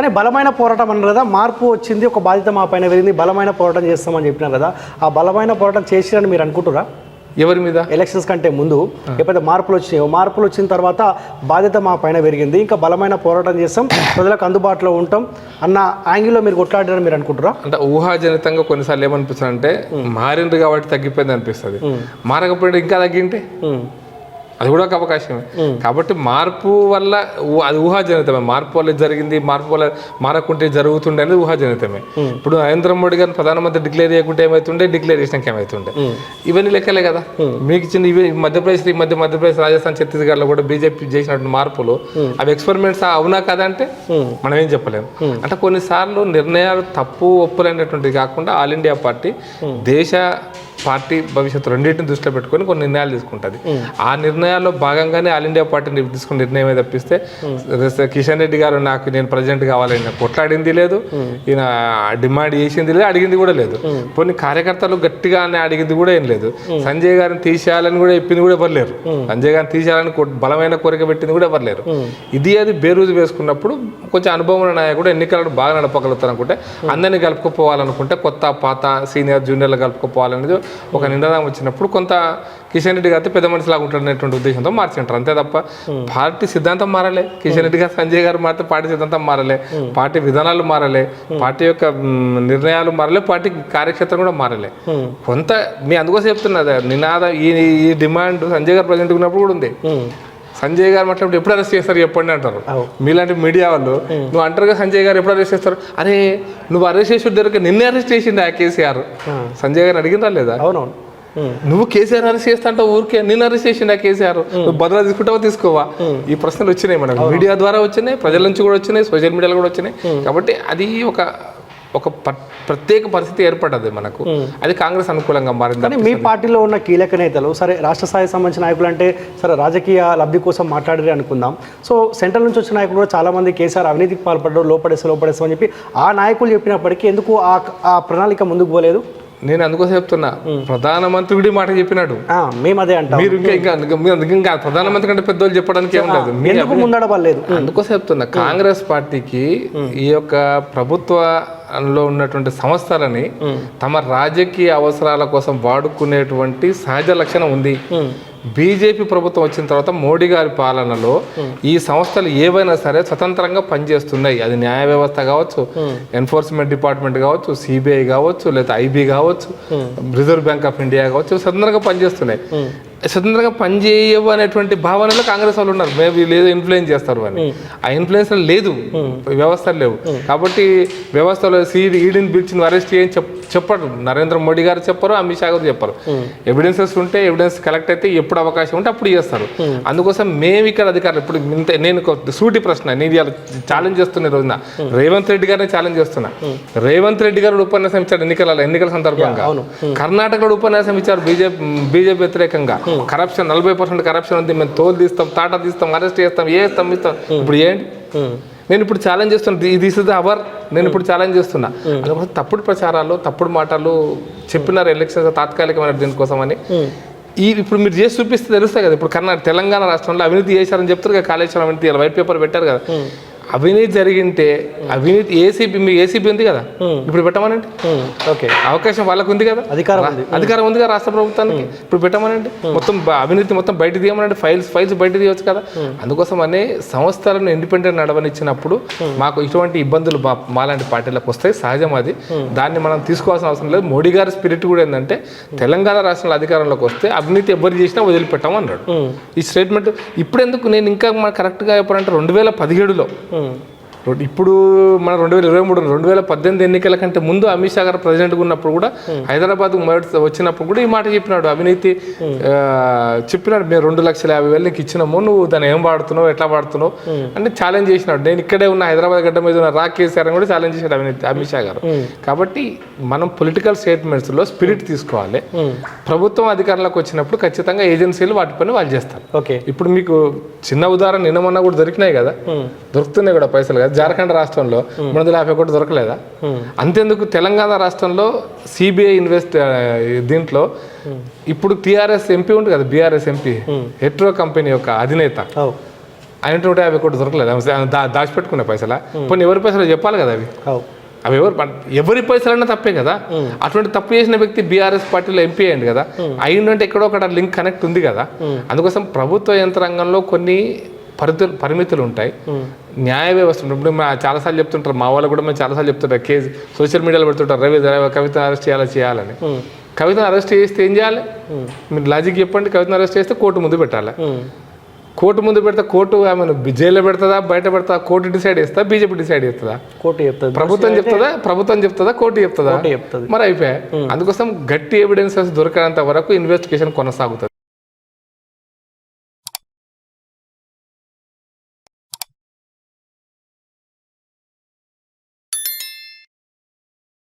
కానీ బలమైన పోరాటం అన్నారు కదా, మార్పు వచ్చింది, ఒక బాధ్యత మా పైన వెళ్ళింది, బలమైన పోరాటం చేస్తామని చెప్పినారు కదా, ఆ బలమైన పోరాటం చేసిరని మీరు అనుకుంటురా? ఎవరి మీద? ఎలక్షన్స్ కంటే ముందు ఎప్పుడైతే మార్పులు వచ్చినాయో, మార్పులు వచ్చిన తర్వాత బాధ్యత మా పైన పెరిగింది, ఇంకా బలమైన పోరాటం చేస్తాం, ప్రజలకు అందుబాటులో ఉంటాం అన్న యాంగిల్లో మీరు కొట్లాడారని మీరు అనుకుంటారా? అంటే ఊహాజనితంగా కొన్నిసార్లు ఏమనిపిస్తుంది అంటే మారింది కాబట్టి తగ్గిపోయింది అనిపిస్తుంది, మారకపోతే ఇంకా తగ్గింటే అది కూడా ఒక అవకాశమే. కాబట్టి మార్పు వల్ల అది ఊహాజనితమే, మార్పు వల్ల జరిగింది, మార్పు వల్ల మారకుంటే జరుగుతుండే అనేది ఊహాజనితమే. ఇప్పుడు నరేంద్ర మోడీ గారిని ప్రధానమంత్రి డిక్లేర్ చేయకుంటే ఏమవుతుండే, డిక్లేర్ చేసినాక ఏమవుతుండే, ఇవన్నీ లెక్కలే కదా. మీకు ఇచ్చిన ఇవి మధ్యప్రదేశ్ రాజస్థాన్ ఛత్తీస్గఢ్లో కూడా బీజేపీ చేసినటువంటి మార్పులు అవి ఎక్స్పెరిమెంట్స్ అవునా కదా అంటే మనం ఏం చెప్పలేము. అంటే కొన్నిసార్లు నిర్ణయాలు తప్పు ఒప్పులైనటువంటిది కాకుండా ఆల్ ఇండియా పార్టీ దేశ పార్టీ భవిష్యత్తు రెండింటిని దృష్టిలో పెట్టుకొని కొన్ని నిర్ణయాలు తీసుకుంటుంది. ఆ నిర్ణయాల్లో భాగంగానే ఆల్ ఇండియా పార్టీ తీసుకున్న నిర్ణయం తప్పిస్తే కిషన్ రెడ్డి గారు నేను ప్రెసిడెంట్ కావాలని కొట్లాడింది లేదు, ఈయన డిమాండ్ చేసింది లేదు, అడిగింది కూడా లేదు. కొన్ని కార్యకర్తలు గట్టిగానే అడిగింది కూడా ఏం లేదు. సంజయ్ గారిని తీసేయాలని కూడా చెప్పింది కూడా ఎవరు లేరు, సంజయ్ గారిని తీసేయాలని బలమైన కోరిక పెట్టింది కూడా ఎవరు లేరు. ఇది బేరూజు వేసుకున్నప్పుడు కొంచెం అనుభవం ఉన్న నాయకుడు ఎన్నికలను బాగా నడపగలుగుతారు అనుకుంటే, అందరినీ కలుపుకోపోవాలనుకుంటే కొత్త పాత సీనియర్ జూనియర్లు కలుపుకోపోవాలనేది ఒక నిర్ణయం వచ్చినప్పుడు కొంత కిషన్ రెడ్డి గారితో పెద్ద మనిషిలాగా ఉంటాడనేటువంటి ఉద్దేశంతో మార్చింటారు. అంతే తప్ప పార్టీ సిద్ధాంతం మారలే. కిషన్ రెడ్డి గారు సంజయ్ గారు మారితే పార్టీ సిద్ధాంతం మారలే, పార్టీ విధానాలు మారలే, పార్టీ యొక్క నిర్ణయాలు మారలే, పార్టీ కార్యక్షేత్రం కూడా మారలే. కొంత మీ అందుకోసం చెప్తున్నది నినాదం ఈ డిమాండ్ సంజయ్ గారు ప్రెసిడెంట్ ఉన్నప్పుడు కూడా ఉంది. సంజయ్ గారు మాట్లాడినప్పుడు ఎప్పుడు అరెస్ట్ చేస్తారు చెప్పండి అంటారు మీలాంటి మీడియా వాళ్ళు. నువ్వు అంటారుగా సంజయ్ గారు ఎప్పుడు అరెస్ట్ చేస్తారు, అరే నువ్వు అరెస్ట్ చేసి దగ్గర నిన్నే అరెస్ట్ చేసింది ఆ కేసీఆర్. సంజయ్ గారిని అడిగినా లేదా? అవునవును, నువ్వు కేసీఆర్ అరెస్ట్ చేస్తా అంటావు, ఊరికే నిన్ను అరెస్ట్ చేసిండు ఆ కేసీఆర్, నువ్వు బదులా తీసుకుంటావా తీసుకోవా? ఈ ప్రశ్నలు వచ్చినాయి మనకు, మీడియా ద్వారా వచ్చినాయి, ప్రజల నుంచి కూడా వచ్చినాయి, సోషల్ మీడియాలో కూడా వచ్చినాయి. కాబట్టి అది ఒక ప్రత్యేక పరిస్థితి ఏర్పడ్డది మనకు, అది కాంగ్రెస్ అనుకూలంగా మారింది. కానీ మీ పార్టీలో ఉన్న కీలక నేతలు సరే రాష్ట్ర స్థాయికి సంబంధించిన నాయకులు అంటే సరే రాజకీయ లబ్ధి కోసం మాట్లాడారు అనుకుందాం. సో సెంట్రల్ నుంచి వచ్చిన నాయకులు కూడా చాలామంది కేసీఆర్ అవినీతికి పాల్పడ్డారు, లోపడేస్తామని చెప్పి ఆ నాయకులు చెప్పినప్పటికీ ఎందుకు ఆ ప్రణాళిక ముందుకు పోలేదు? నేను అందుకోసం చెప్తున్నా, ప్రధానమంత్రి మాట చెప్పినాడు, మేము అదే అంటాం. మీరు ఇంకా ప్రధానమంత్రి కంటే పెద్దోళ్ళు చెప్పడానికి ఏం లేదు, ఎందుకు ముందడబడలేదు? అందుకోసం చెప్తున్నా, కాంగ్రెస్ పార్టీకి ఈ యొక్క ప్రభుత్వంలో ఉన్నటువంటి సంస్థలని తమ రాజకీయ అవసరాల కోసం వాడుకునేటువంటి సహజ లక్షణం ఉంది. బీజేపీ ప్రభుత్వం వచ్చిన తర్వాత మోడీ గారి పాలనలో ఈ సంస్థలు ఏవైనా సరే స్వతంత్రంగా పనిచేస్తున్నాయి. అది న్యాయ వ్యవస్థ కావచ్చు, ఎన్ఫోర్స్మెంట్ డిపార్ట్మెంట్ కావచ్చు, సిబిఐ కావచ్చు, లేదా ఐబీ కావచ్చు, రిజర్వ్ బ్యాంక్ ఆఫ్ ఇండియా కావచ్చు, స్వతంత్రంగా పనిచేస్తున్నాయి. స్వతంత్రంగా పనిచేయవు అనేటువంటి భావనలో కాంగ్రెస్ వాళ్ళు ఉన్నారు. మేము వీళ్ళు ఇన్ఫ్లుయెన్స్ చేస్తారు అని, ఆ ఇన్ఫ్లుయెన్స్ లేదు, వ్యవస్థలు లేవు. కాబట్టి వ్యవస్థలో ఈడీని పిలిచి అరెస్ట్ చేయని చెప్పరు, నరేంద్ర మోడీ గారు చెప్పరు, అమిత్ షా గారు చెప్పరు. ఎవిడెన్సెస్ ఉంటే ఎవిడెన్స్ కలెక్ట్ అయితే ఎప్పుడు అవకాశం ఉంటే అప్పుడు చేస్తారు. అందుకోసం మేము ఇక్కడ అధికారులు ఇప్పుడు నేను సూటి ప్రశ్న నేను ఛాలెంజ్ చేస్తున్న రోజున రేవంత్ రెడ్డి గారిని ఛాలెంజ్ చేస్తున్నా. రేవంత్ రెడ్డి గారు ఉపన్యాసం ఇచ్చాడు ఎన్నికల సందర్భంగా, కర్ణాటకలో ఉపన్యాసం ఇచ్చారు బీజేపీ వ్యతిరేకంగా. కరప్షన్ 40% కరప్షన్ ఉంది, మేము తోలు తీస్తాం, తాటా తీస్తాం, అరెస్ట్ చేస్తాం, ఇస్తాం. ఇప్పుడు ఏంటి? నేను ఇప్పుడు ఛాలెంజ్ చేస్తున్నా, దిస్ ఇస్ ద అవర్. నేను ఇప్పుడు ఛాలెంజ్ చేస్తున్నా. అందుకోసం తప్పుడు ప్రచారాలు, తప్పుడు మాటలు చెప్పినారు ఎలక్షన్స్ తాత్కాలికమైన దీనికోసం అని. ఇప్పుడు మీరు చేసి చూపిస్తే తెలుస్తాయి కదా. ఇప్పుడు తెలంగాణ రాష్ట్రంలో అవినీతి చేశారని చెప్తారు కదా, కాళేశ్వరం అవినీతి వైట్ పేపర్ పెట్టారు కదా. అవినీతి జరిగింటే అవినీతి ఏసీబీ ఉంది కదా, ఇప్పుడు పెట్టమనండి. ఓకే, అవకాశం వాళ్ళకు ఉంది కదా, అధికారం ఉంది కదా రాష్ట్ర ప్రభుత్వానికి. ఇప్పుడు పెట్టమనండి, మొత్తం అవినీతి మొత్తం బయట తీయమనండి, ఫైల్స్ బయట తీయవచ్చు కదా. అందుకోసమనే సంస్థలను ఇండిపెండెంట్ నడవనిచ్చినప్పుడు మాకు ఇటువంటి ఇబ్బందులు మాలాంటి పార్టీలకు వస్తాయి, సహజం. అది దాన్ని మనం తీసుకోవాల్సిన అవసరం లేదు. మోడీ గారి స్పిరిట్ కూడా ఏంటంటే తెలంగాణ రాష్ట్రంలో అధికారంలోకి వస్తే అవినీతి ఎవరు చేసినా వదిలిపెట్టామన్నాడు. ఈ స్టేట్మెంట్ ఇప్పుడు ఎందుకు నేను ఇంకా కరెక్ట్గా చెప్పాలంటే 2017లో, ఇప్పుడు మన 2023 2018 ఎన్నికల కంటే ముందు అమిత్ షా గారు ప్రెసిడెంట్గా ఉన్నప్పుడు కూడా హైదరాబాద్కు వచ్చినప్పుడు కూడా ఈ మాట చెప్పినాడు. అవినీతి చెప్పినాడు, మేము 2,50,000 నీకు ఇచ్చినాము, నువ్వు దాన్ని ఏం వాడుతున్నావు, ఎట్లా వాడుతున్నావు అంటే ఛాలెంజ్ చేసినాడు. నేను ఇక్కడే ఉన్న హైదరాబాద్ గడ్డ మీద ఉన్న రాకేశారని కూడా ఛాలెంజ్ చేశాడు అమిత్ షా గారు. కాబట్టి మనం పొలిటికల్ స్టేట్మెంట్స్లో స్పిరిట్ తీసుకోవాలి. ప్రభుత్వం అధికారంలోకి వచ్చినప్పుడు ఖచ్చితంగా ఏజెన్సీలు వాటి పని వాళ్ళు చేస్తారు. ఓకే, ఇప్పుడు మీకు చిన్న ఉదాహరణ నిన్న మొన్న కూడా దొరికినాయి కదా, దొరుకుతున్నాయి కూడా పైసలు కదా. జార్ఖండ్ రాష్ట్రంలో 350 కోట్లు దొరకలేదా? అంతేందుకు తెలంగాణ రాష్ట్రంలో సిబిఐ దీంట్లో ఇప్పుడు టీఆర్ఎస్ ఎంపీ ఉంటుంది కదా, బీఆర్ఎస్ ఎంపీ హెట్రో కంపెనీ యొక్క అధినేత ఆయన 150 కోట్లు దొరకలేదు దాచిపెట్టుకునే పైసలా కొన్ని ఎవరి పైసలు చెప్పాలి కదా అవి అవు అవి ఎవరి పైసలన్నా తప్పే కదా అటువంటి తప్పు చేసిన వ్యక్తి బీఆర్ఎస్ పార్టీలో ఎంపీ అయ్యింది కదా అయ్యిందంటే ఎక్కడో ఒక లింక్ కనెక్ట్ ఉంది కదా అందుకోసం ప్రభుత్వ యంత్రాంగంలో కొన్ని పరిమితులు ఉంటాయి న్యాయ వ్యవస్థ ఇప్పుడు మేము చాలాసార్లు చెప్తుంటారు మా వాళ్ళు కూడా మేము చాలాసార్లు చెప్తుంటారు కేసు సోషల్ మీడియాలో పెడుతుంటారు రవి కవితను అరెస్ట్ చేయాలని కవితను అరెస్ట్ చేస్తే ఏం చేయాలి మీరు లాజిక్ చెప్పండి కవితను అరెస్ట్ చేస్తే కోర్టు ముందు పెట్టాలి కోర్టు ముందు పెడితే కోర్టు ఆమెను జైల్లో పెడుతుందా బయట పెడతా కోర్టు డిసైడ్ చేస్తా బీజేపీ డిసైడ్ చేస్తుందా కోర్టు చెప్తుంది ప్రభుత్వం చెప్తుందా కోర్టు చెప్తుందా చెప్తుంది మరి అయిపోయాయి అందుకోసం గట్టి ఎవిడెన్సెస్ దొరకనంత వరకు ఇన్వెస్టిగేషన్ కొనసాగుతుంది